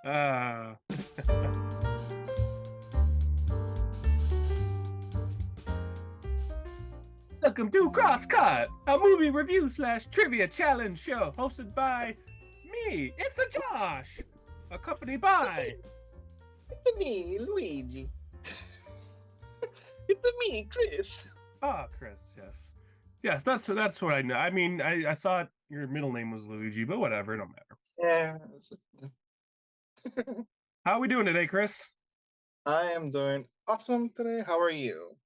Ah. Welcome to Crosscut, a movie review slash trivia challenge show hosted by me. It's a Josh, accompanied by It's me, Luigi. It's me, Chris. Chris. Yes. That's what I know. I mean, I thought your middle name was Luigi, but whatever, it don't matter. Yeah. How are we doing today, Chris? I am doing awesome today. How are you?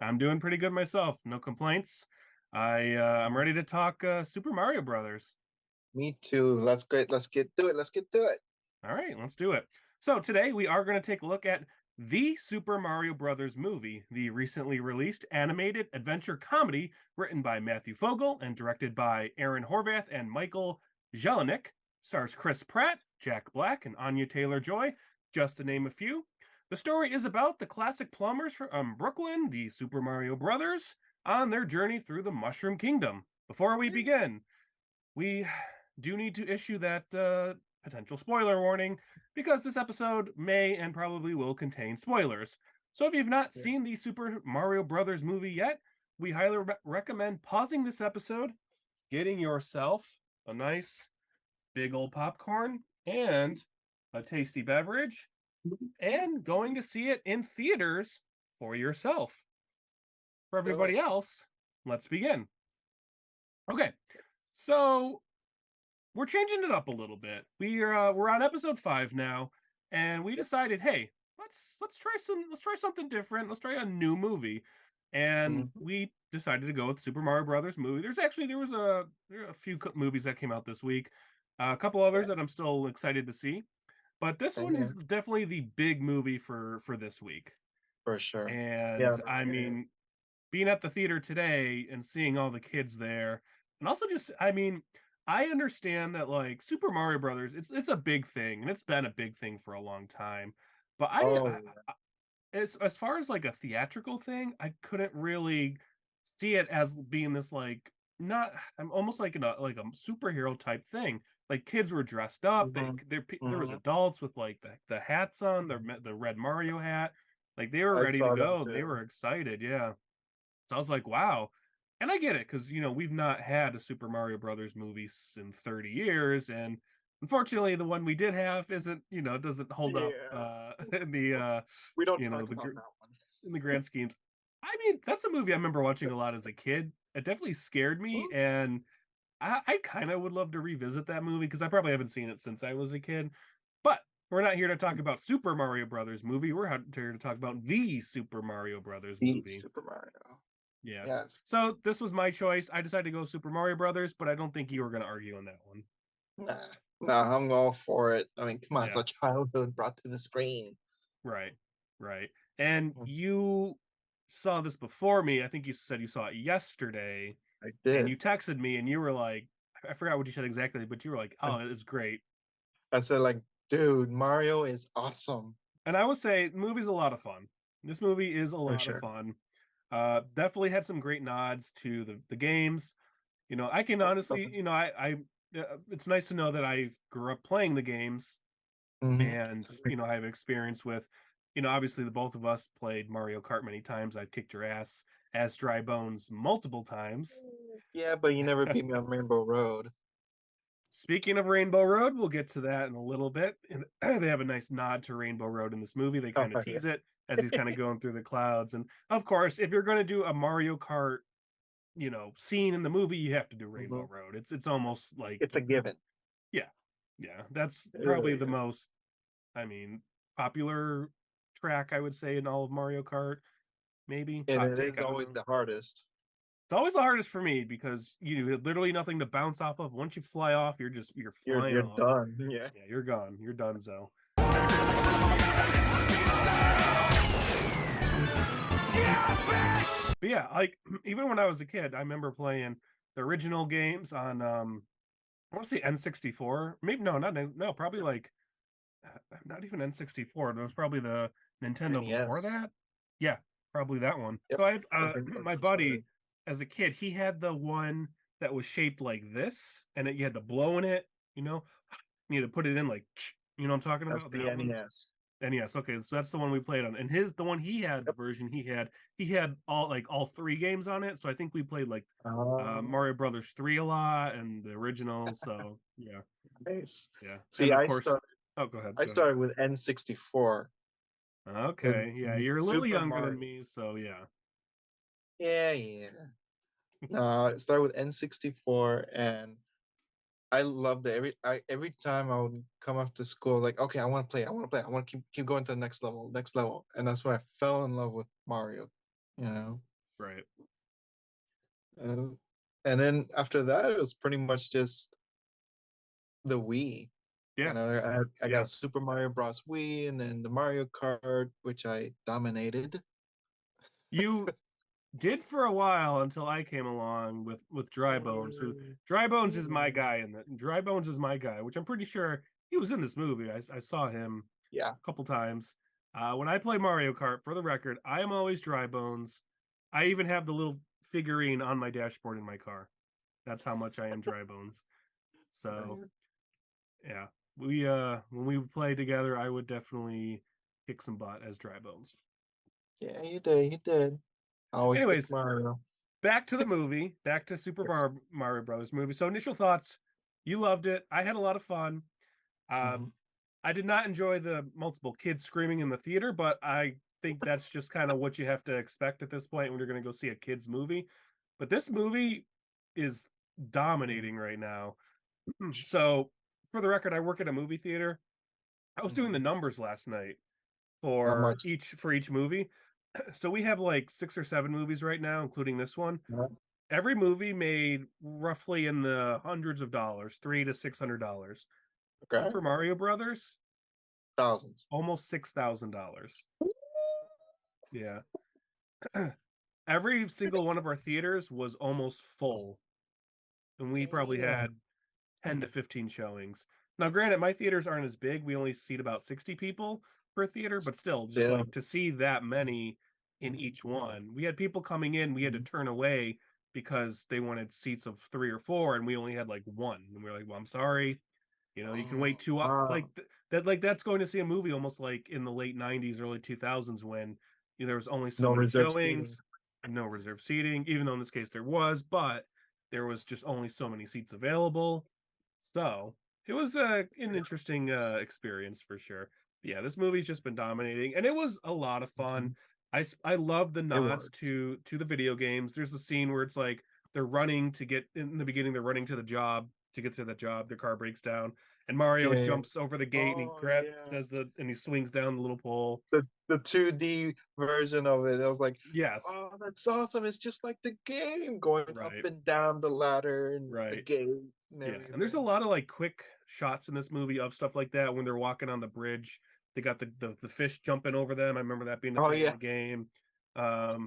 I'm doing pretty good myself. No complaints. I'm ready to talk Super Mario Brothers. Me too. Let's get to it. Let's get to it. All right, let's do it. So today we are going to take a look at the Super Mario Brothers movie, the recently released animated adventure comedy written by Matthew Fogel and directed by Aaron Horvath and Michael Jelinek. Stars Chris Pratt, Jack Black, and Anya Taylor-Joy, just to name a few. The story is about the classic plumbers from Brooklyn, the Super Mario Brothers, on their journey through the Mushroom Kingdom. Before we begin, we do need to issue that potential spoiler warning because this episode may and probably will contain spoilers. So if you've not seen the Super Mario Brothers movie yet, we highly recommend pausing this episode, getting yourself a nice big old popcorn and a tasty beverage, and going to see it in theaters for yourself. For everybody else, let's begin. Okay, so we're changing it up a little bit. We're on episode 5 now, and we decided, hey, let's try something different. Let's try a new movie, and we decided to go with Super Mario Brothers movie. There was a few movies that came out this week, a couple others that I'm still excited to see, but this one is definitely the big movie for this week. For sure. And I mean, being at the theater today and seeing all the kids there, and also just, I mean, I understand that like Super Mario Brothers, it's a big thing, and it's been a big thing for a long time. But as far as like a theatrical thing, I couldn't really see it as being this like not. I'm almost like a superhero type thing. Like kids were dressed up. There was adults with like the hats on, the red Mario hat. Like they were ready to go. They were excited. Yeah. So I was like, wow. And I get it because we've not had a Super Mario Brothers movie in 30 years, and unfortunately, the one we did have doesn't hold up in the we don't talk about that one in the grand schemes. I mean, that's a movie I remember watching a lot as a kid. It definitely scared me, and I kind of would love to revisit that movie because I probably haven't seen it since I was a kid. But we're not here to talk about Super Mario Brothers movie. We're here to talk about the Super Mario Brothers movie. Super Mario. Yeah. Yes. So this was my choice. I decided to go Super Mario Brothers, but I don't think you were going to argue on that one. Nah, I'm all for it. I mean, come on, it's a childhood brought to the screen. Right. And you saw this before me. I think you said you saw it yesterday. I did. And you texted me and you were like, I forgot what you said exactly, but you were like, oh, it is great. I said like, dude, Mario is awesome. And I would say the movie's a lot of fun. This movie is a lot of fun. Definitely had some great nods to the games. I can honestly, it's nice to know that I grew up playing the games, and I have experience with, obviously the both of us played Mario Kart many times. I've kicked your ass as Dry Bones multiple times. Yeah, but you never beat me on Rainbow Road. Speaking of Rainbow Road, we'll get to that in a little bit. They have a nice nod to Rainbow Road in this movie. They kind of tease it as he's kind of going through the clouds. And of course, if you're going to do a Mario Kart, scene in the movie, you have to do Rainbow Road. It's almost like it's a given. Yeah. That's probably the most, popular track I would say in all of Mario Kart. Maybe it is always the hardest. It's always the hardest for me because you have literally nothing to bounce off of. Once you fly off, you're flying you're off. Done. Yeah, you're gone. You're done, so. But yeah, like even when I was a kid, I remember playing the original games on I want to say N64. Maybe probably like not even N64. There was probably the Nintendo before that. Yeah, probably that one. Yep. So I had my buddy as a kid, he had the one that was shaped like this, and you had to blow in it. You know, you had to put it in like, you know what I'm talking That's about? the That one. NES. And yes, okay, so that's the one we played on. And the one he had, the Yep. version he had all three games on it. So I think we played like Um, Mario Brothers 3 a lot and the originals. So yeah, nice. yeah. And See, of I course, started. oh, go ahead, I go ahead. started with N64 with Okay, yeah, you're a little Super younger than Mario. me, so yeah. Yeah, yeah. No, I started with N64, and I loved it. Every time I would come after school, like, okay, I want to play, I want to play, I want to keep going to the next level, and that's when I fell in love with Mario, you know. Right. And, and then after that, it was pretty much just the Wii. Yeah, I got a yeah. Super Mario Bros. Wii, and then the Mario Kart, which I dominated. You did for a while until I came along with Dry Bones, who Dry Bones is my guy in the Dry Bones is my guy, which I'm pretty sure he was in this movie. I saw him Yeah. a couple times. When I play Mario Kart, for the record, I am always Dry Bones. I even have the little figurine on my dashboard in my car. That's how much I am Dry Bones. So yeah, we when we play together, I would definitely kick some butt as Dry Bones. Yeah, you did. You did. I always pick Anyways, Mario. back to the movie, back to Yes. Mario Brothers movie. So initial thoughts, you loved it. I had a lot of fun. Mhm. I did not enjoy the multiple kids screaming in the theater, but I think that's just kind of what you have to expect at this point when you're going to go see a kids movie. But this movie is Mhm. dominating right now. So, for the record, I work at a movie theater. I was doing the Mhm. numbers last night How much? for each movie. So we have like 6 or 7 movies right now, including this one. Uh, Every movie made roughly in the hundreds of dollars, $300 to $600. Okay. Super Mario Brothers, Thousands. almost $6,000. Yeah. Every single one of our theaters was almost full, and we probably Damn. had 10 to 15 showings. Now, granted, my theaters aren't as big. We only seat about 60 people per theater, but still, just Still. like to see that many in each one. We had people coming in, we had to Mhm. turn away because they wanted seats of 3 or 4, and we only had like one. And we are like, well, I'm sorry. You can wait Oh, two up wow. like that's going to see a movie almost like in the late 90s, early 2000s when there was only so No many reserve seating. showings, no reserve seating, even though in this case there was, but there was just only so many seats available. So it was an interesting experience for sure. But yeah, this movie's just been dominating, and it was a lot of fun. Mhm. I love the It nods was. to the video games. There's a scene where it's like they're running to get in the beginning. They're running to the job to get to the job. Their car breaks down, and Mario Yeah. jumps over the gate and he Oh, grab yeah. does the and he swings down the little pole. The 2D version of it. I was like, Yes, oh, that's awesome. It's just like the game, going up right, and down the ladder and the right. gate and Yeah, and there's a everything. lot of like quick shots in this movie of stuff like that when they're walking on the bridge. They got the fish jumping over them. I remember that being a Oh, thing in yeah. the game.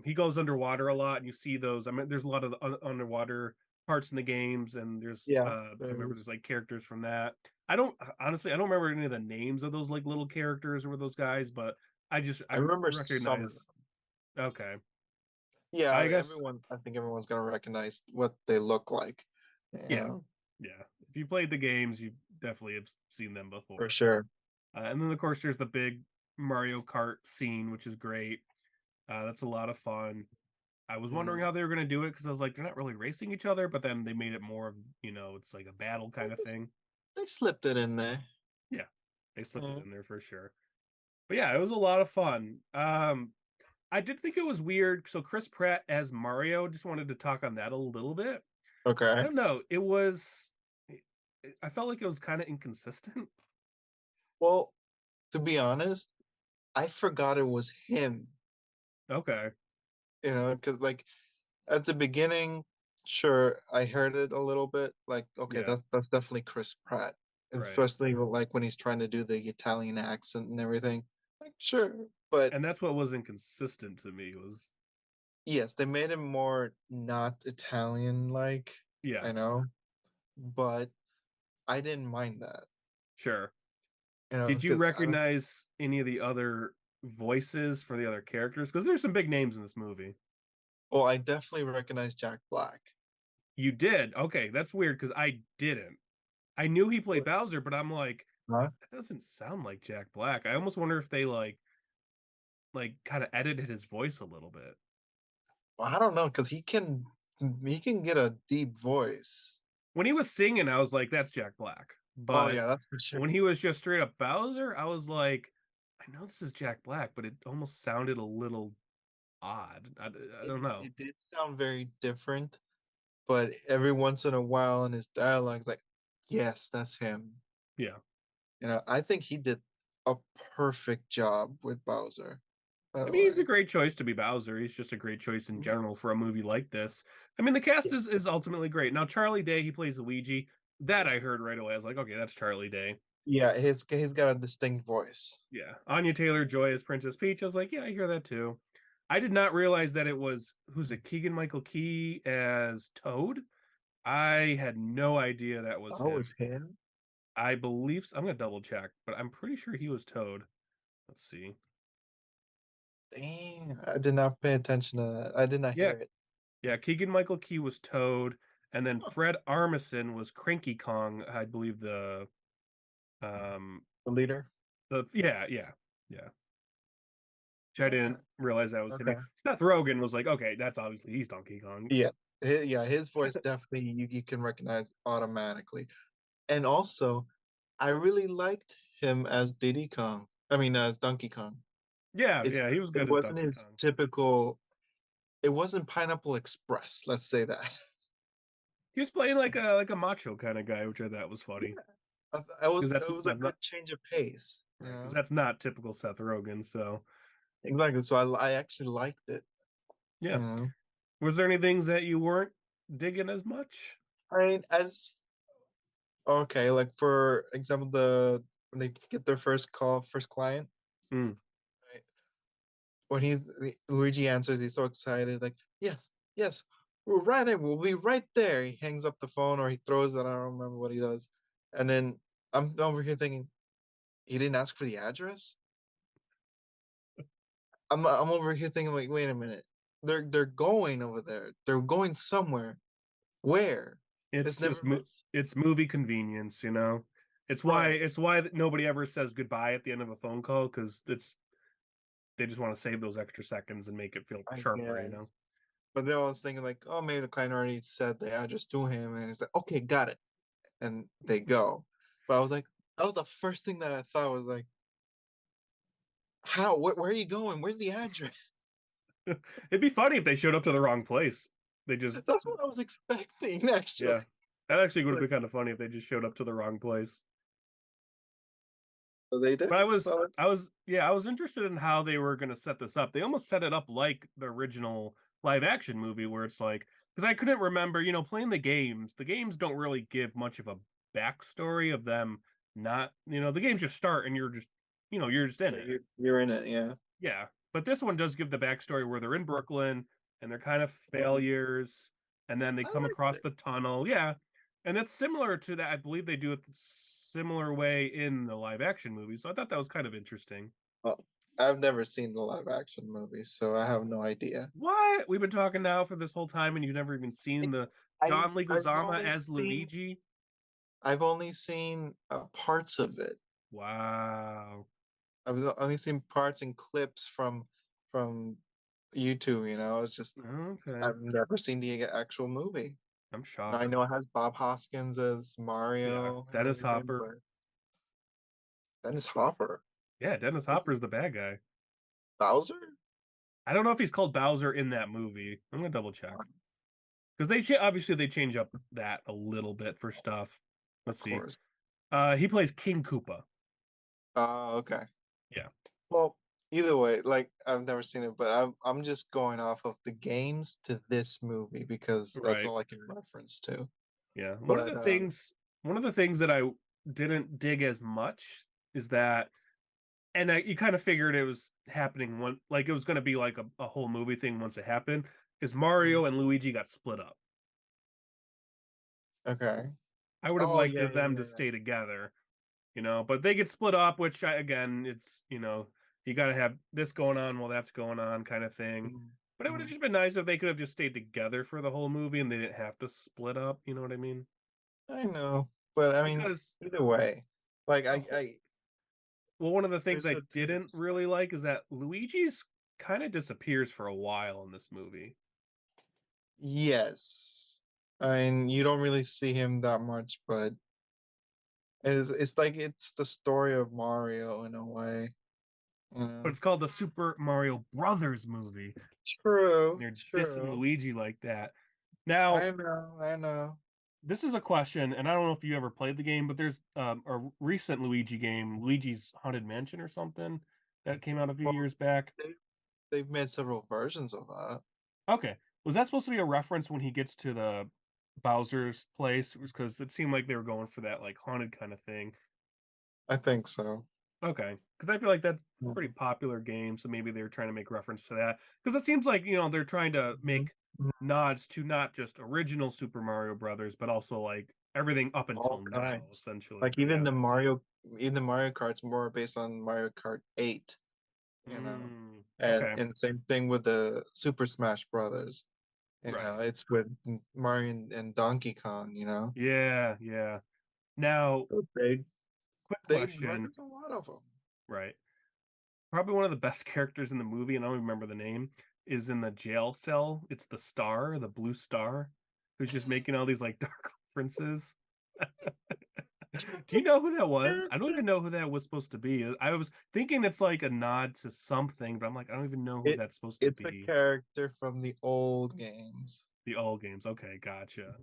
He goes underwater a lot, and you see those. I mean, there's a lot of the underwater parts in the games, and there's Yeah. I There remember is. there's like characters from that. I don't honestly I don't remember any of the names of those like little characters or those guys, but I I remember some of them. recognize. Okay, Yeah, I guess I think everyone's gonna recognize what they look like. You yeah, know, yeah. If you played the games, you definitely have seen them for before. sure. And then of course there's the big Mario Kart scene, which is great. That's a lot of fun. I was wondering Mm. how they were going to do it because I was like, they're not really racing each other, but then they made it more of, it's like a battle They kind of just thing. they slipped it in there. Yeah, they slipped it Mm. in there for sure. But yeah, it was a lot of fun. I did think it was weird. So Chris Pratt as Mario, just wanted to talk on that a little bit. I Okay. don't know. I felt like it was kind of inconsistent. Well, to be honest, I forgot it was him. Okay. Because like at the beginning, sure, I heard it a little bit. Like, okay, Yeah. that's definitely Chris Pratt, Right. especially like when he's trying to do the Italian accent and everything. Like, sure, but And that's what was inconsistent to me was, yes, they made him more not Italian like, yeah, I know, but I didn't mind that. sure. Did you Because I don't. recognize any of the other voices for the other characters? Because there's some big names in this movie. Well, I definitely recognize Jack Black. You did? Okay, that's weird because I didn't. I knew he played Bowser, but I'm like, Huh? that doesn't sound like Jack Black. I almost wonder if they like kind of edited his voice a little bit. Well, I don't know because he can get a deep voice. When he was singing, I was like, that's Jack Black. Oh But yeah, that's for sure. when he was just straight up Bowser, I was like, I know this is Jack Black, but it almost sounded a little odd. I It don't know. it did sound very different, but every once in a while in his dialogue, it's like, yes, that's him. Yeah. I think he did a perfect job with Bowser, by I the mean, he's a way. great choice to be Bowser. He's just a great choice in Mhm. general for a movie like this. I mean, the cast Yeah, is ultimately great. Now, Charlie Day, he plays Luigi. That I heard right away. I was like, okay, that's Charlie Day. yeah, he's got a distinct voice. Yeah. Anya Taylor-Joy as Princess Peach. I was like, yeah, I hear that too. I did not realize that it was who's it, Keegan Michael Key as Toad. I had no idea that was Oh, him. it's him? I believe I'm gonna double check, but I'm pretty sure he was Toad. Let's see. Dang, I did not pay attention to that. I did not Yeah, hear it. yeah. Keegan Michael Key was Toad, and then Fred Armisen was Cranky Kong. I believe um The leader? the yeah. Which I Okay. didn't realize that was him. Okay. Seth Rogen was like, okay, that's obviously he's Donkey Kong. Yeah. Yeah, his voice definitely you can recognize automatically. And also, I really liked him as Diddy Kong. I mean, as Donkey Kong. Yeah, It's yeah, he was it good as wasn't Donkey his Kong. typical. It wasn't Pineapple Express. Let's say that. He was playing like a macho kind of guy, which I thought was Yeah, funny because it was a good change of pace. right because that's not typical Seth Rogen. So Exactly. So I actually liked it. You yeah, know. was there any things that you weren't digging as much? I mean, as okay, like for example, when they get their first call, first client, Hmm. right? When Luigi answers, he's so excited, like, yes, yes, we're right in, we'll be right there. He hangs up the phone or he throws it, I don't remember what he does. And then I'm over here thinking, he didn't ask for the address? I'm over here thinking, like, wait a minute. They're going over there. They're going somewhere. Where? It's It's never just mentioned. it's movie convenience, you know. Right. It's why nobody ever says goodbye at the end of a phone call because it's they just want to save those extra seconds and make it feel I sharper, you know. guess. But then I was thinking like, oh, maybe the client already said the address to him, and it's like, okay, got it, and they go. But I was like, that was the first thing that I thought was like, how? Where are you going? Where's the address? It'd be funny if they showed up to the wrong place. They just That's what I was expecting, actually. yeah. That actually would have Like, been kind of funny if they just showed up to the wrong place. so they did. But So, I was interested in how they were going to set this up. They almost set it up like the original live action movie where it's like because I couldn't remember, you know, playing the games. The games don't really give much of a backstory of them not, you know, the games just start and you're just, you know, you're just in it. you're in it, yeah. Yeah. But this one does give the backstory where they're in Brooklyn and they're kind of Mhm. failures and then they I come liked across it. the tunnel. Yeah. And that's similar to that. I believe they do it the similar way in the live action movie. So I thought that was kind of interesting. Well, I've never seen the live action movie, so I have no idea. What? We've been talking now for this whole time and you've never even seen the John I've Leguizamo only as seen Luigi? parts of it. Wow. I've only seen parts and clips from YouTube. It's just Okay. I've never seen the actual movie. I'm I shocked. know it has Bob Hoskins as Yeah. Mario and Dennis everything, Hopper. but Dennis Hopper, Yeah, Dennis Hopper's the bad guy. Bowser, I don't know if he's called Bowser in that movie. I'm gonna double check. Because obviously they change up that a little bit for stuff. of Let's see. course. He plays King Koopa. Okay. Yeah, Well, either way, like I've never seen it, but I'm just going off of the games to this movie because that's right. all I can reference to. Yeah. But One of the things that I didn't dig as much is that, and you kind of figured it was happening like it was going to be like a whole movie thing once it happened. Is Mario and Luigi got split up. okay. I would have Oh liked yeah, yeah, them to yeah, yeah. stay together, you know, but they get split up, again, it's, you know, you got to have this going on while that's going on kind of thing. Mhm. But it would have just been nice if they could have just stayed together for the whole movie and they didn't have to split up. You know what I mean? I know, but I mean, Because either way, like the whole, I well, one of the things there's I no didn't tears. really like is that Luigi's kind of disappears for a while in this movie. Yes, I mean, you don't really see him that much, but it's like it's the story of Mario in a way, you But know. it's called the Super Mario Brothers movie. And True, they're dissing true. Luigi like that. Now, I know, I know. this is a question, and I don't know if you ever played the game, but there's a recent Luigi game, Luigi's Haunted Mansion or something, that came out a few Well, years back. they they've made several versions of that. Okay. Was that supposed to be a reference when he gets to the Bowser's place? Because it seemed like they were going for that like haunted kind of thing. I think so. Okay. Because I feel like that's a Mhm. pretty popular game, so maybe they were trying to make reference to that. Because it seems like, they're trying to Mhm. make Mhm. nods to not just original Super Mario Brothers, but also like everything up All until now, kinds. essentially. Like even Yeah. the Mario Kart's more based on Mario Kart 8, you know. Okay. And same thing with the Super Smash Brothers. You Right. know, it's with Mario and Donkey Kong, you know. Yeah, yeah. Now, So quick they question. reference a lot of them. Right. Probably one of the best characters in the movie, and I don't remember the name, is in the jail cell. It's the star, the blue star, who's just making all these like dark references. Do you know who that was? I don't even know who that was supposed to be. I was thinking it's like a nod to something, but I'm like, I don't even know who It that's supposed to it's a be. character from the old games. The old games. Okay, gotcha.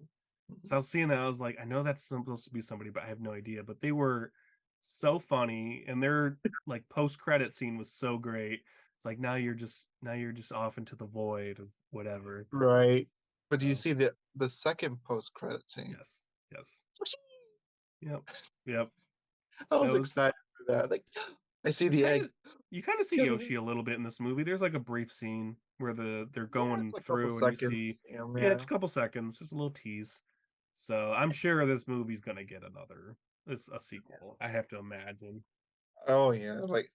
So I Mhm. was seeing that. I was like, I know that's supposed to be somebody, but I have no idea. But they were so funny, and their like post credit scene was so great. It's like now you're just off into the void of whatever. Right. But do you So see the second post credit scene? yes, yes, yep, yep. I That was was excited for that. Like, I see you the kind egg. of you kind of see Yoshi a little bit in this movie. There's like a brief scene where they're Yeah, going it's a couple through, and you seconds. see, yeah, it's Yeah. a couple seconds, just a little tease. So I'm sure this movie's gonna get a sequel. I have to imagine. Oh yeah. Like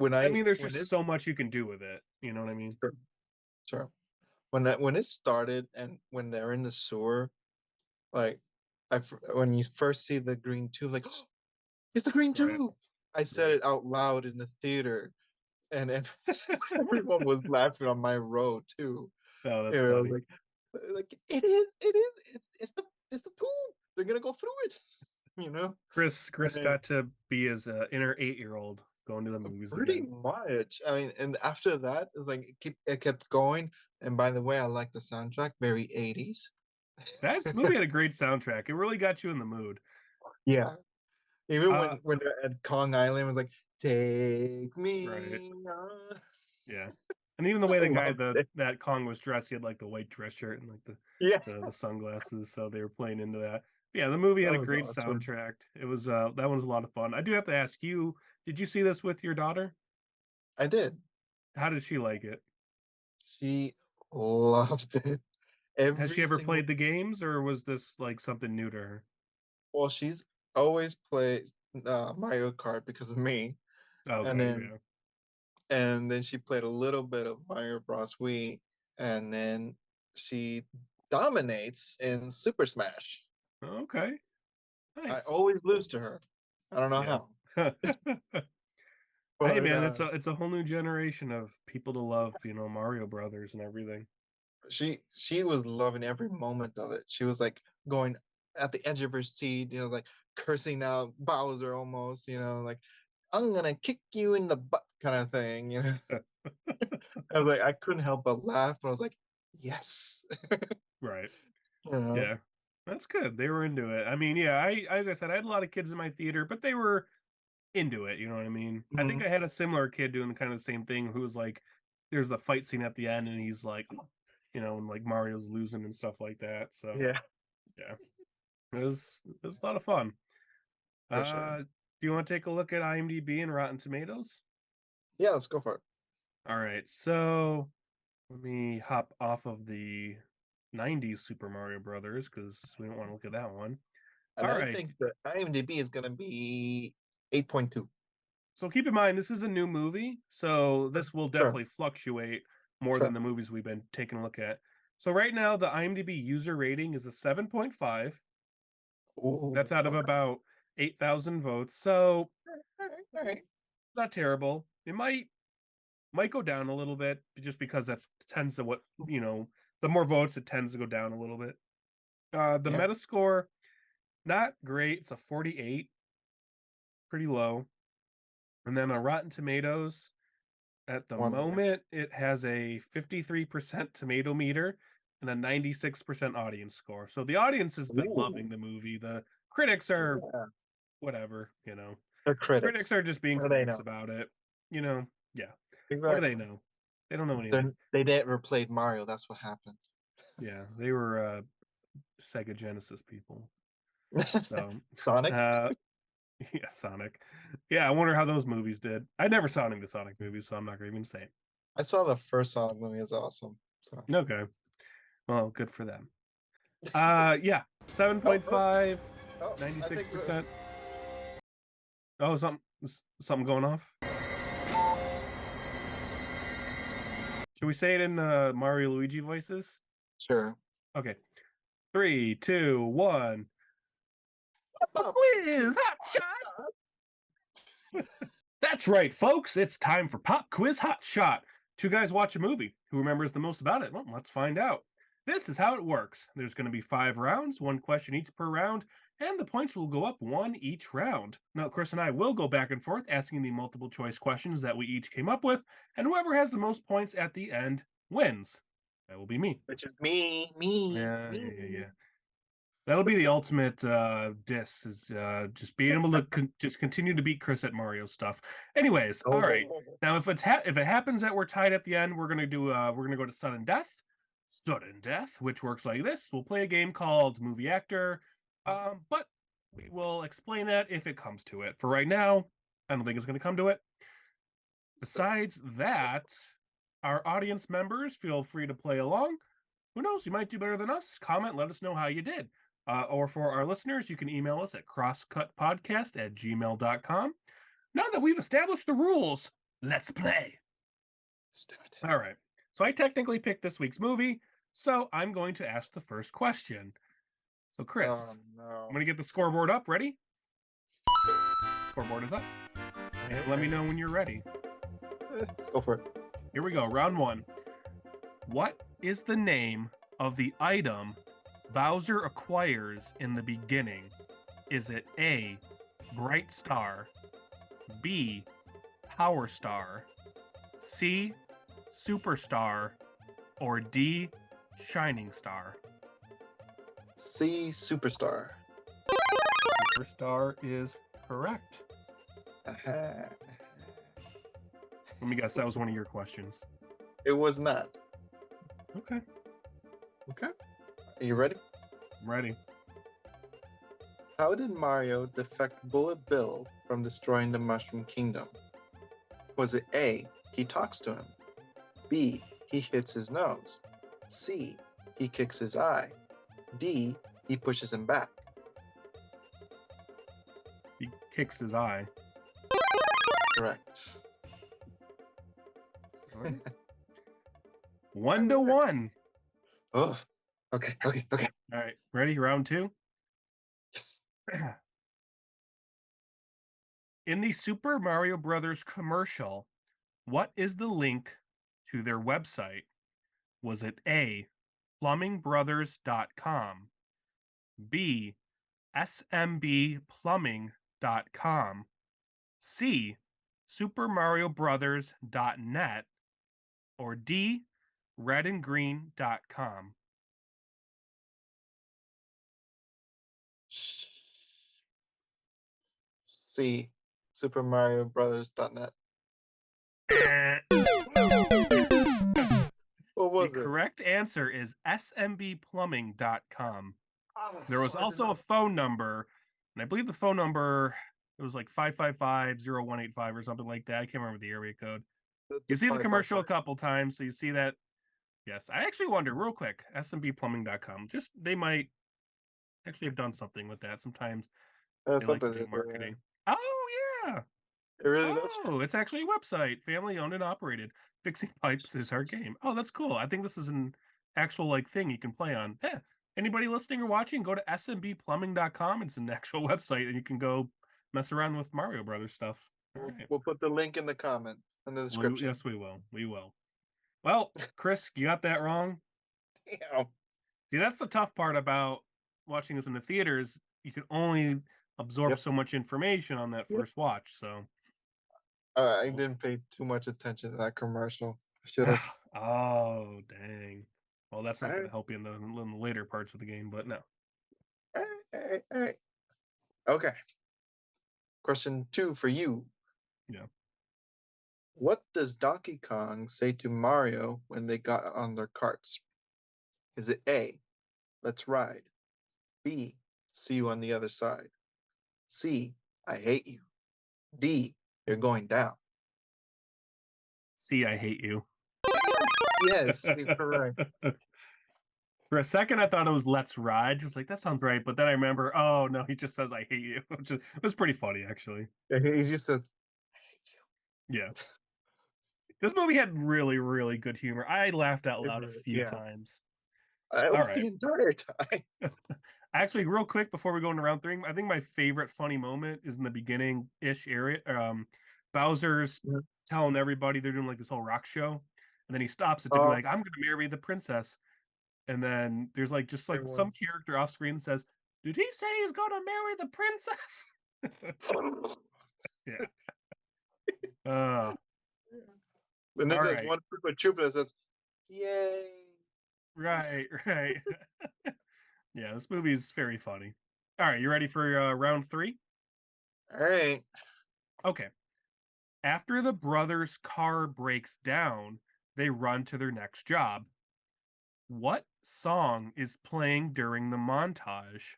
I mean, there's when just it's so much you can do with it. You know what I mean? sure, sure. When it started and when they're in the sewer, like when you first see the green tube, like it's the green Right. tube. I said Right. it out loud in the theater, and everyone was laughing on my row too. Oh, that's You know, funny. like it's the tube. They're gonna go through it. You know, Chris and got to be his inner 8-year-old going to the movies pretty again. much. I mean, and after that, it's like it kept going. And by the way, I like the soundtrack, very 80s. That movie had a great soundtrack. It really got you in the mood. Yeah, even Uh, when they're at Kong Island, it was like, "Take right. me on." Yeah. And even the I way the guy loved the it. that Kong was dressed, he had like the white dress shirt and like the Yeah, the, the sunglasses, so they were playing into that. Yeah, the movie that had a was great awesome. soundtrack. It was that one was a lot of fun. I do have to ask you, did you see this with your daughter? I did. How did she like it? She loved it. Has she Every ever single played the games, or was this like something new to her? Well, she's always played Mario Kart because of me, and Okay, then yeah. she played a little bit of Mario Bros. Wii, and then she dominates in Super Smash. Okay, I nice. always lose to her. I don't know Yeah. how, Hey but man, it's a whole new generation of people to love, Mario Brothers and everything. she was loving every moment of it. She was like going at the edge of her seat, like cursing out Bowser almost, like I'm gonna kick you in the butt kind of thing. I was like, I couldn't help but laugh, and I was like, yes. Right. you know. Yeah. That's good. They were into it. I mean, yeah, like I said, I had a lot of kids in my theater, but they were into it, you know what I mean? I think Mhm. I had a similar kid doing kind of the same thing who was like there's the fight scene at the end and he's like, and like Mario's losing and stuff like that. So, Yeah, yeah. It was a lot of fun. for sure. Do you want to take a look at IMDb and Rotten Tomatoes? Yeah, let's go for it. All right. So, let me hop off of the 90s Super Mario Brothers because we don't want to look at that one. And All I right. think the IMDb is gonna be 8.2. So keep in mind, this is a new movie, so this will Sure. definitely fluctuate. more Sure. than the movies we've been taking a look at. So right now, the IMDb user rating is a 7.5. Ooh, That's out of okay. about 8,000 votes. So All right, all right. not terrible. It might go down a little bit just because that's tends to what the more votes it tends to go down a little bit. The Yeah. Metascore, not great. It's a 48, pretty low. And then on Rotten Tomatoes, at the One. moment, it has a 53% tomato meter and a 96% audience score. So the audience has been Ooh. loving the movie. The critics are Yeah. whatever. They're Critics critics. are just being What do they critics know? about it. Yeah. What do they Exactly. know? They don't know anything. They never played Mario. That's what happened. Yeah, they were Sega Genesis people. So, Sonic. uh, yeah, Sonic. Yeah, I wonder how those movies did. I never saw any of the Sonic movies, so I'm not going to even say it. I saw the first Sonic movie. It's awesome. So. Okay. Well, good for them. Yeah, Oh, oh, 7.5, oh! I think 96%. Oh, something going off. Should we say it in Mario Luigi voices? sure. Okay. 3, 2, 1. Oh, Quiz, hot shot. That's right, folks. It's time for Pop Quiz Hot Shot. Two guys watch a movie. Who remembers the most about it? Well, let's find out. This is how it works. There's going to be 5 rounds, 1 question each per round, and the points will go up 1 each round. Now, Chris and I will go back and forth asking the multiple choice questions that we each came up with, and whoever has the most points at the end wins. That will be me. which is me. Yeah. That'll be the ultimate diss is just being able to just continue to beat Chris at Mario stuff. Anyways, all right. Oh, Now, if it happens that we're tied at the end, we're gonna go to sudden death. Sudden death, which works like this. We'll play a game called Movie Actor, but we will explain that if it comes to it. For right now, I don't think it's going to come to it. Besides that, our audience members feel free to play along. Who knows? You might do better than us. Comment, let us know how you did. Or for our listeners, you can email us at crosscutpodcast@gmail.com. Now that we've established the rules, let's play. let's do it. All right. So I technically picked this week's movie, so I'm going to ask the first question. So, Oh Chris, I'm no. going to get the scoreboard up. Ready? Scoreboard is up. And let me know when you're ready. Go for it. Here we go. Round 1. What is the name of the item Bowser acquires in the beginning? Is it A, Bright Star, B, Power Star, C, Superstar, or D, Shining Star? C, Superstar. Superstar is correct. Uh-huh. Let me guess, that was one of your questions. It was not. Okay, Okay. Are you ready? I'm ready. How did Mario defect Bullet Bill from destroying the Mushroom Kingdom? Was it A, he talks to him, B, he hits his nose, C, he kicks his eye, D, he pushes him back? He kicks his eye. Correct. All right. 1-1. Oh, okay. All right, ready? Round 2. Yes. In the Super Mario Brothers commercial, what is the link to their website? Was it A, plummingbrothers.com, B, smbplumbing.com, C, supermarioBrothers.net, or D, redandgreen.com? C, supermarioBrothers.net. What The was it? correct answer is smbplumbing.com. Oh, There was I did also a not. phone number, and I believe the phone number, it was like 555-0185 or something like that. I can't remember the area code. You see the commercial a couple times, so you see that. Yes, I actually wonder real quick, smbplumbing.com. Just they might actually have done something with that. Sometimes they like to Something do to do. marketing. Oh yeah. It really does. Oh, it's actually a website, family owned and operated. Fixing pipes is our game. Oh, that's cool. I think this is an actual like thing you can play on. Yeah. Anybody listening or watching, go to smbplumbing.com. It's an actual website and you can go mess around with Mario Brothers stuff. All right. We'll put the link in the comments in the description. Yes, we will. We will. Well, Chris, you got that wrong. Damn. See, that's the tough part about watching this in the theaters. You can only absorb Yep. so much information on that first watch. So I didn't pay too much attention to that commercial. I should have. oh, dang. Well, that's not All going right. to help you in the later parts of the game, but no. All right. Okay. Question 2 for you. Yeah. What does Donkey Kong say to Mario when they got on their carts? Is it A, let's ride? B, see you on the other side? C, I hate you? D, you're going down? See, I hate you. Yes, you're correct. For a second, I thought it was "Let's Ride." Just like that sounds right, but then I remember, oh no, he just says "I hate you," which it was pretty funny actually. He just says, I hate Yeah, this movie had really, really good humor. I laughed out loud a you. few Yeah, times. I All laughed right, the entire time. actually, real quick before we go into round 3, I think my favorite funny moment is in the beginning-ish area. Bowser's telling everybody they're doing like this whole rock show, and then he stops it to be like, "I'm going to marry the princess." And then there's like just like some Everyone's. character off screen says, "Did he say he's gonna marry the princess?" Yeah. And then All there's right. one Koopa Troopa that says, yay. Right. Right. Yeah, this movie is very funny. All right, you ready for round 3? All right. Okay. After the brothers' car breaks down, they run to their next job. What song is playing during the montage?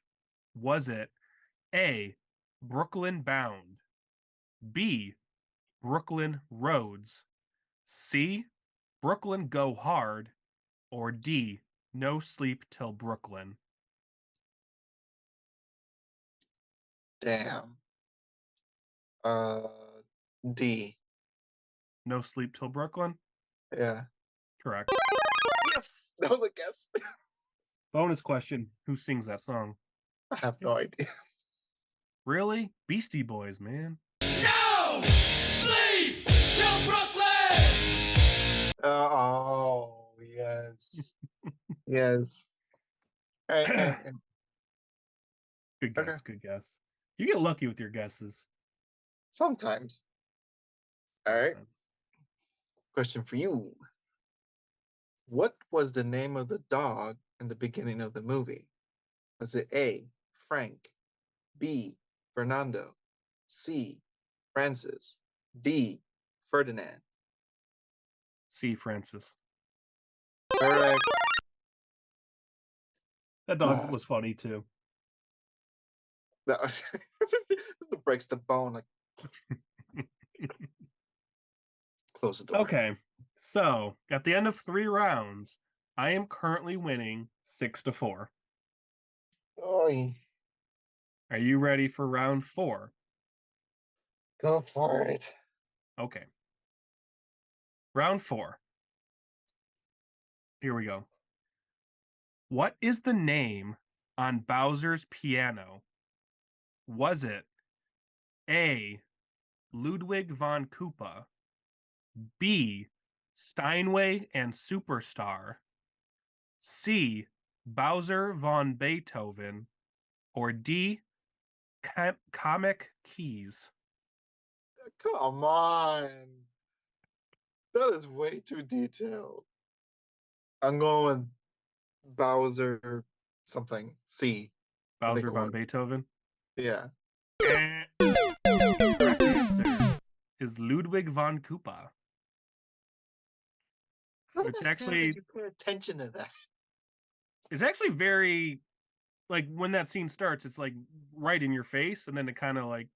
Was it A, Brooklyn Bound, B, Brooklyn Roads, C, Brooklyn Go Hard, or D, No Sleep Till Brooklyn? Damn. Uh, D. No Sleep Till Brooklyn? Yeah. Correct. Yes. That was a guess. Bonus question. Who sings that song? I have no idea. Really? Beastie Boys, man. No sleep till Brooklyn. Oh, yes. Yes. All right. All right. Good Okay. guess. Good guess. You get lucky with your guesses. Sometimes. All right. Question for you. What was the name of the dog in the beginning of the movie? Was it A, Frank, B, Fernando, C, Francis, D, Ferdinand? C, Francis. Correct. That dog was funny too. That breaks the bone. Like, close the door. Okay. So at the end of 3 rounds, I am currently winning 6-4. Oy. Are you ready for round 4? Go for it. Okay. Round 4. Here we go. What is the name on Bowser's piano? Was it A, Ludwig von Koopa, B, Steinway and Superstar, C, Bowser von Beethoven, or D, Comic Keys? Come on. That is way too detailed. I'm going with Bowser something. C. I think Bowser it von was. Beethoven? Yeah. Correct answer is Ludwig von Koopa. How Which the hell actually did you pay attention to that? is actually very like when that scene starts, it's like right in your face, and then it kind of like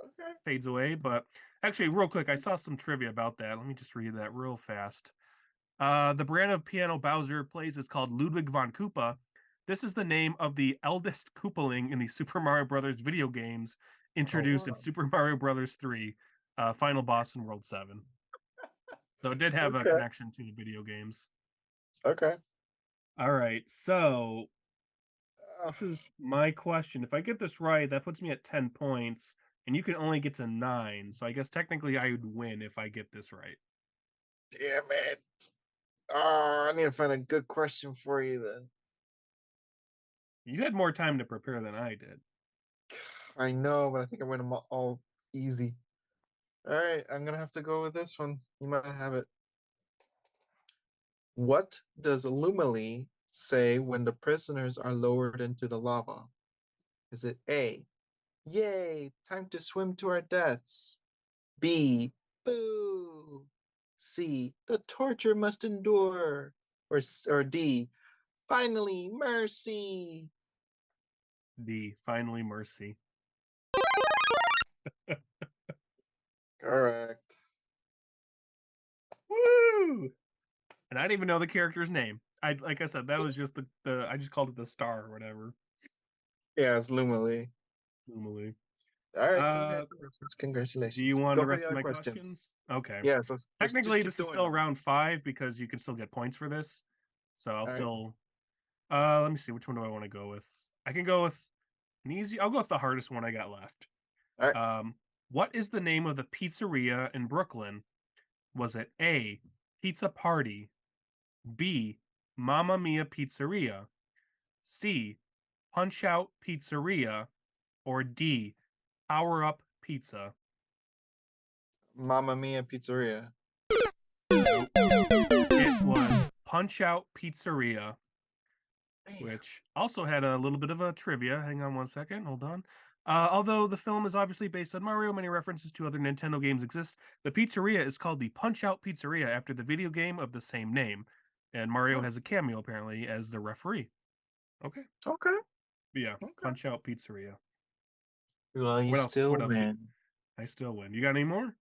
Okay. fades away. But actually, real quick, I saw some trivia about that. Let me just read that real fast. The brand of piano Bowser plays is called Ludwig von Koopa. This is the name of the eldest Koopaling in the Super Mario Brothers video games Oh, introduced in wow. Super Mario Brothers 3. final boss in World 7. So it did have a Okay. connection to the video games. Okay. All right, so this is my question. If I get this right, that puts me at 10 points, and you can only get to 9. So I guess technically I would win if I get this right. Damn it. Oh, I need to find a good question for you then. You had more time to prepare than I did. I know, but I think I went them all easy. All right, I'm gonna have to go with this one. You might have it. What does Lumily say when the prisoners are lowered into the lava? Is it A, yay, time to swim to our deaths? B, boo. C, the torture must endure. Or D, finally, mercy. D, finally mercy. Correct. Woo! And I didn't even know the character's name. Like I said, that was just the I just called it the star or whatever. Yeah, it's Lumily. Normally. All right, Do congratulations. you want Go the for rest the of other my questions. questions? Okay. Yeah, so just Technically, keep this is doing still them. round 5 because you can still get points for this. So I'll All right. still. Let me see. Which one do I want to go with? I can go with an easy. I'll go with the hardest one I got left. All right. What is the name of the pizzeria in Brooklyn? Was it A, Pizza Party, B, Mamma Mia Pizzeria, C, Punch Out Pizzeria, or D, Power Up Pizza? Mamma Mia Pizzeria. Nope. It was Punch Out Pizzeria, Man. which also had a little bit of a trivia. Hang on one second. Hold on. Although the film is obviously based on Mario, many references to other Nintendo games exist. The pizzeria is called the Punch Out Pizzeria after the video game of the same name. And Mario has a cameo, apparently, as the referee. Okay. Okay. Yeah. Okay. Punch Out Pizzeria. Well, you What else? still What else? win. I still win. You got any more?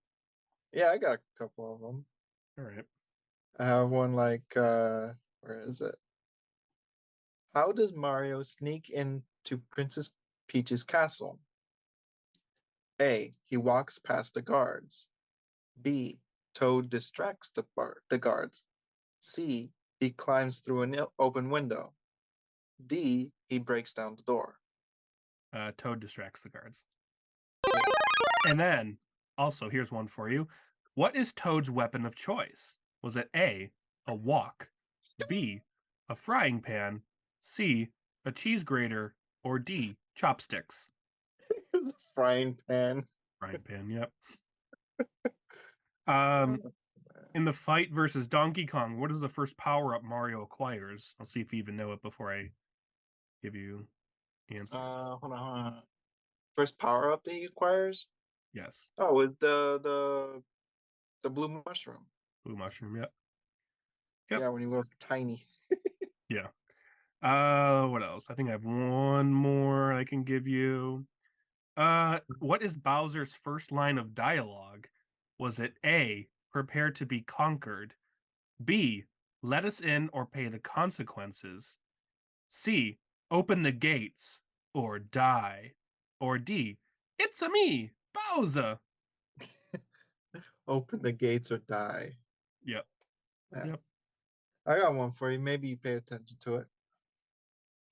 Yeah, I got a couple of them. All right. I have one like where is it? How does Mario sneak into Princess Peach's castle? A, he walks past the guards. B, Toad distracts the guards. C, he climbs through an open window. D, he breaks down the door. Toad distracts the guards. And then, also, here's one for you. What is Toad's weapon of choice? Was it A, a wok, B, a frying pan, C, a cheese grater, or D, chopsticks? It was a frying pan. Frying pan, yep. In the fight versus Donkey Kong, what is the first power-up Mario acquires? I'll see if you even know it before I give you answers. Hold on. First power up that he acquires? Yes. Oh, is the blue mushroom. Blue mushroom, yep. Yeah, when he was tiny. Yeah. What else? I think I have one more I can give you. What is Bowser's first line of dialogue? Was it A, prepare to be conquered, B, let us in or pay the consequences, C, open the gates or die, or D, it's a me, Bowser? Open the gates or die. Yep. Yeah. Yep. I got one for you. Maybe you pay attention to it.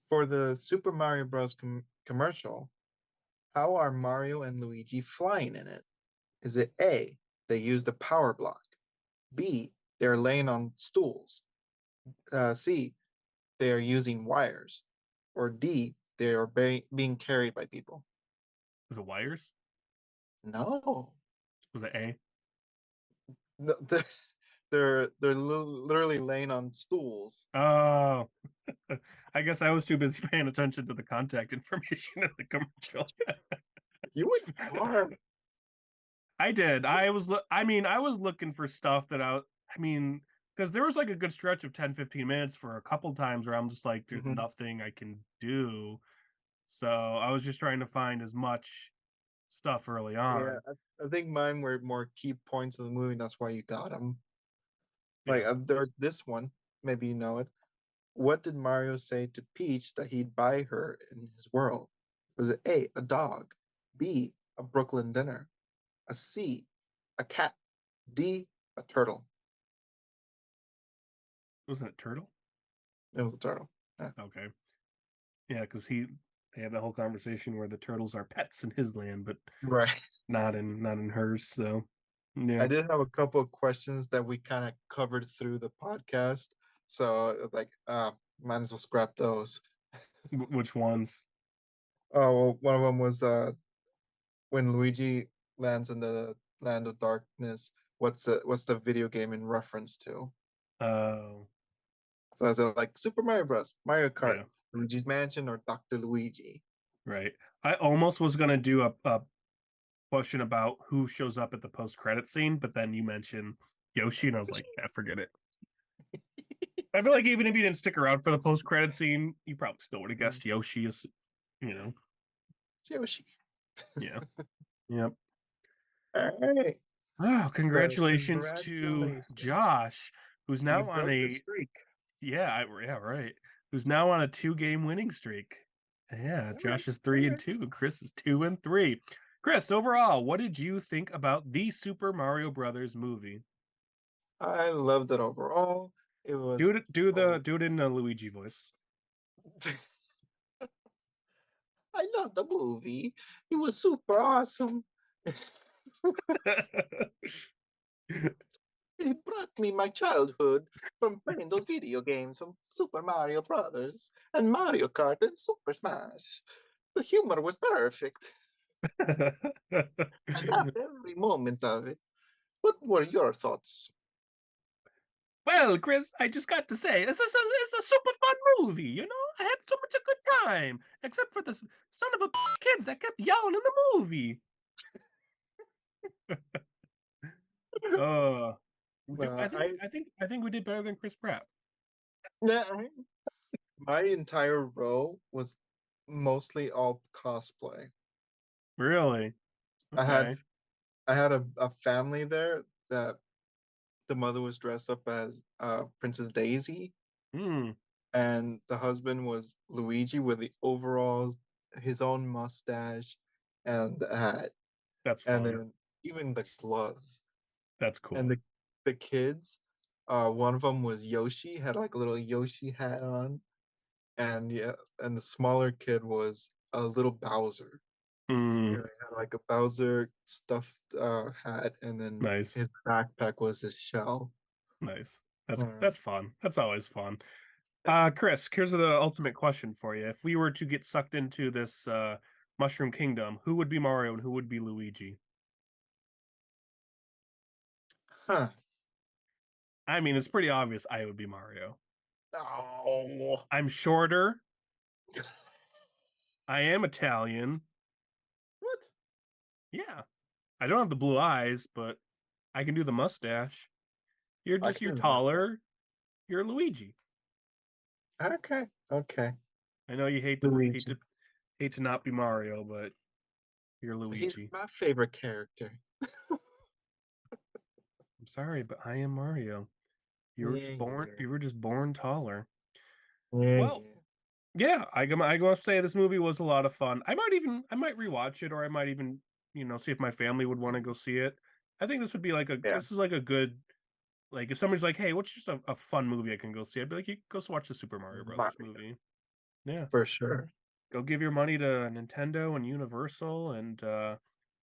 For the Super Mario Bros. Commercial, how are Mario and Luigi flying in it? Is it A, they use the power block? B, they're laying on stools? C, they are using wires? Or D, they are being carried by people? Is it wires? No. Was it A? No, they're literally laying on stools. Oh, I guess I was too busy paying attention to the contact information in the commercial. You went far. I did. I was looking for stuff that because there was like a good stretch of 10, 15 minutes for a couple times where I'm just like, there's Mhm. nothing I can do. So I was just trying to find as much stuff early Yeah, on. I think mine were more key points of the movie. That's why you got them. Like Yeah. there's this one. Maybe you know it. What did Mario say to Peach that he'd buy her in his world? Was it A, a dog, B, a Brooklyn dinner, a C, A cat. D. A turtle. Wasn't it Turtle? It was a turtle. Yeah. Okay. Yeah, because they have that whole conversation where the turtles are pets in his land, but Right. not in hers. So I yeah. did have a couple of questions that we kind of covered through the podcast. So like, might as well scrap those. Which ones? Oh, well, one of them was when Luigi lands in the land of darkness. What's the video game in reference to? Oh, So is it like Super Mario Bros, Mario Kart, yeah, Luigi's Mansion, or Dr. Luigi? right. I almost was gonna do a question about who shows up at the post credit scene, but then you mentioned Yoshi, and I was like, yeah, forget it. I feel like even if you didn't stick around for the post credit scene, you probably still would have guessed Yoshi is, you know. Yoshi. Yeah. Yep. All right. Oh, So congratulations to congratulations. Josh, who's You now on broke the a streak. yeah, right. Who's now on a 2-game winning streak. Yeah, All right. Josh is All 3 and right. 2. Chris is 2 and 3. Chris, overall, what did you think about the Super Mario Brothers movie? I loved it overall. It was oh, Do it in a Luigi voice. I love the movie. It was super awesome. It brought me my childhood from playing those video games of Super Mario Brothers and Mario Kart and Super Smash. The humor was perfect. I loved every moment of it. What were your thoughts? Well, Chris, I just got to say, it's a super fun movie, you know? I had so much a good time, except for the son of a kids that kept yelling in the movie. Uh, Uh, I I think we did better than Chris Pratt. yeah, my entire row was mostly all cosplay. Really? I had Okay. I had a family there that the mother was dressed up as Princess Daisy, Hmm. and the husband was Luigi with the overalls, his own mustache, and the hat, That's and fun. then even the gloves. That's And cool. the kids, one of them was Yoshi, had like a little Yoshi hat on, and yeah, and the smaller kid was a little Bowser. Hmm. You know, he had like a Bowser stuffed hat, and then Nice. his backpack was his shell. Nice. Uh, That's fun. That's always fun. Chris, here's the ultimate question for you. If we were to get sucked into this Mushroom Kingdom, who would be Mario and who would be Luigi? huh. I mean, it's pretty obvious I would be Mario. Oh. I'm shorter. I am Italian. What? Yeah. I don't have the blue eyes, but I can do the mustache. I can You're do the mustache. taller. You're Luigi. Okay. Okay. I know you Luigi. hate to not be Mario, but you're He's Luigi. my favorite character. I'm sorry, but I am Mario. Yeah, yeah. You were just born taller. Yeah, Well, yeah. yeah, I gotta say this movie was a lot of fun. I might rewatch it, or I might even, see if my family would want to go see it. I think this would be Yeah. this is like a good, like if somebody's like, hey, what's just a fun movie I can go see? I'd be like, you go watch the Super Mario Brothers Mario. movie. Yeah. For sure. Go give your money to Nintendo and Universal, and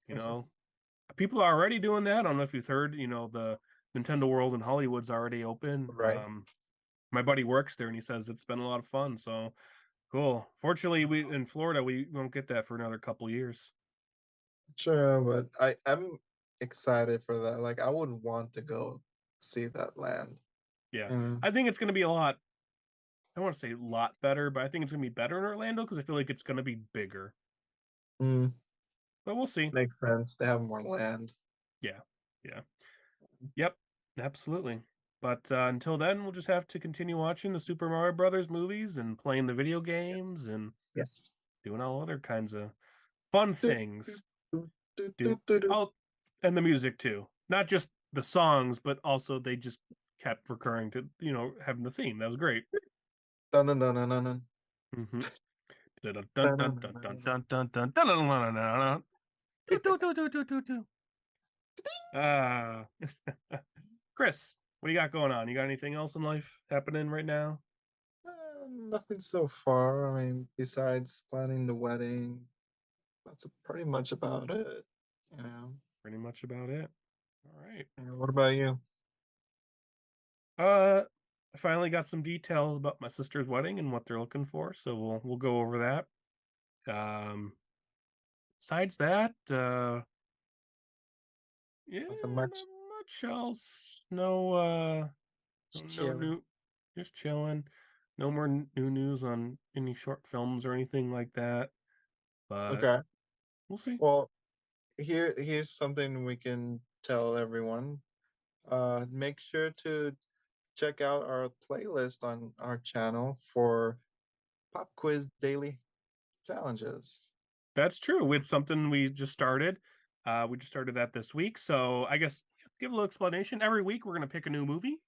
you know, people are already doing that. I don't know if you've heard, the Nintendo World in Hollywood's already open. Right. My buddy works there and he says it's been a lot of fun. So cool. Fortunately, we in Florida we won't get that for another couple years. Sure, but I'm excited for that. Like I would want to go see that land. Yeah. Mm, I think it's gonna be a lot, I don't want to say a lot better, but I think it's gonna be better in Orlando because I feel like it's gonna be bigger. mm, But we'll see. makes sense. They have more land. Yeah. Yeah. Yep, absolutely. But until then, we'll just have to continue watching the Super Mario Brothers movies and playing the video Yes. games and Yes. doing all other kinds of fun Do, do, things. do, do, Do, do, do, do. oh, and the music too. Not just the songs, but also they just kept recurring to having the theme. That was great. Dun, dun, dun, dun, dun, dun. Mm-hmm. Dun, dun, dun, dun, dun, dun. Uh, Chris, what do you got going on? You got anything else in life happening right now? Nothing so far. I mean, besides planning the wedding, that's pretty much about it. You know. Pretty much about it. All right. What about you? I finally got some details about my sister's wedding and what they're looking for, so we'll go over that. Besides that, yeah, Nothing not much. much else. No, Just no chilling. new, just chilling. No more new news on any short films or anything like that. But Okay. we'll see. Well, here's something we can tell everyone. Make sure to check out our playlist on our channel for pop quiz daily challenges. That's true. It's something we just started. We just started that this week. So I guess give a little explanation. Every week we're going to pick a new movie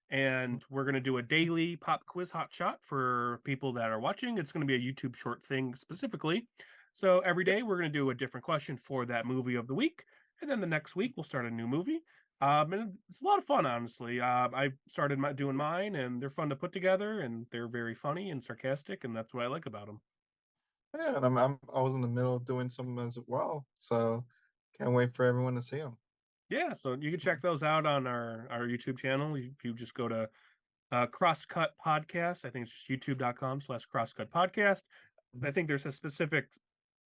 and we're going to do a daily pop quiz hot shot for people that are watching. It's going to be a YouTube short thing specifically. So every Yep. day we're going to do a different question for that movie of the week. And then the next week we'll start a new movie. And it's a lot of fun, honestly. I started doing mine and they're fun to put together and they're very funny and sarcastic. And that's what I like about them. Yeah, and I was in the middle of doing some as well, so can't wait for everyone to see them. Yeah, so you can check those out on our YouTube channel. If you just go to Crosscut Podcast, I think it's just youtube.com/crosscut podcast. I think there's a specific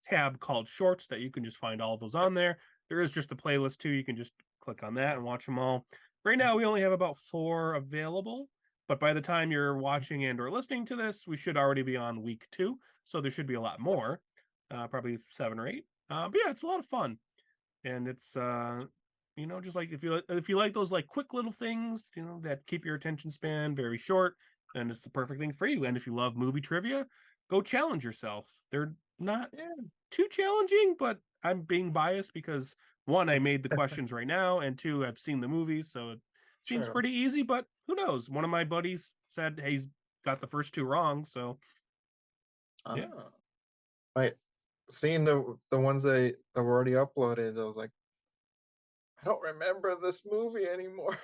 tab called Shorts that you can just find all of those on there. There is just a playlist too. You can just click on that and watch them all. Right now, we only have about 4 available, but by the time you're watching and or listening to this, we should already be on week 2, so there should be a lot more, probably 7 or 8. But yeah, it's a lot of fun, and it's just like if you like those like quick little things, that keep your attention span very short, then it's the perfect thing for you. And if you love movie trivia, go challenge yourself. They're not Yeah, too challenging, but I'm being biased because one, I made the questions right now, and two, I've seen the movies, so it seems true. pretty easy. But who knows? One of my buddies said, "Hey, he's got the first 2 wrong." So yeah, Ah, like seeing the ones that were already uploaded, I was like, I don't remember this movie anymore.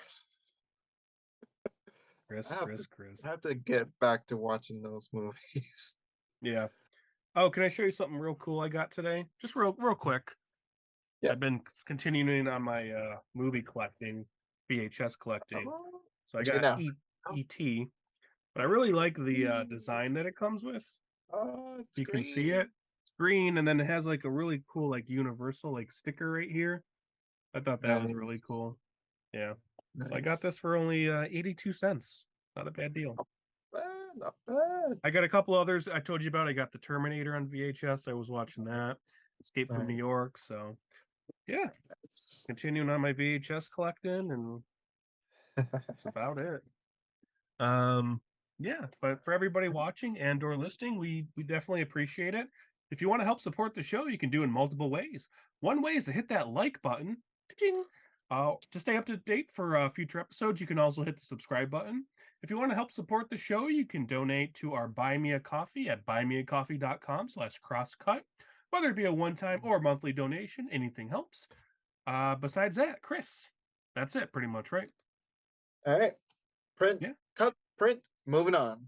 Chris, I have to Chris, I Chris. have to get back to watching those movies. Yeah. Oh, can I show you something real cool I got today? Just real quick. Yeah. I've been continuing on my movie collecting, VHS collecting. Oh, So I what you get got now? Oh, ET, but I really like the design that it comes with. it's You can see it. green. It's green, and then it has like a really cool like universal like sticker right here. I thought that was really Nice, cool. Yeah. So I got nice. this for only 82 cents. Not a bad deal. Not bad. I got a couple others I told you about. I got the Terminator on VHS. I was watching that. Escape from New Nice. York. So yeah, continuing on my VHS collecting, and that's about it. Um, yeah, but for everybody watching and or listening, we definitely appreciate it. If you want to help support the show, you can do in multiple ways. One way is to hit that like button. Ka-ching. To stay up to date for future episodes, you can also hit the subscribe button. If you want to help support the show, you can donate to our Buy Me a Coffee at buymeacoffee.com/crosscut. Whether it be a one-time or monthly donation, anything helps. Besides that, Chris, that's it pretty much, right? All right. Print, Yeah. cut, print. Moving on.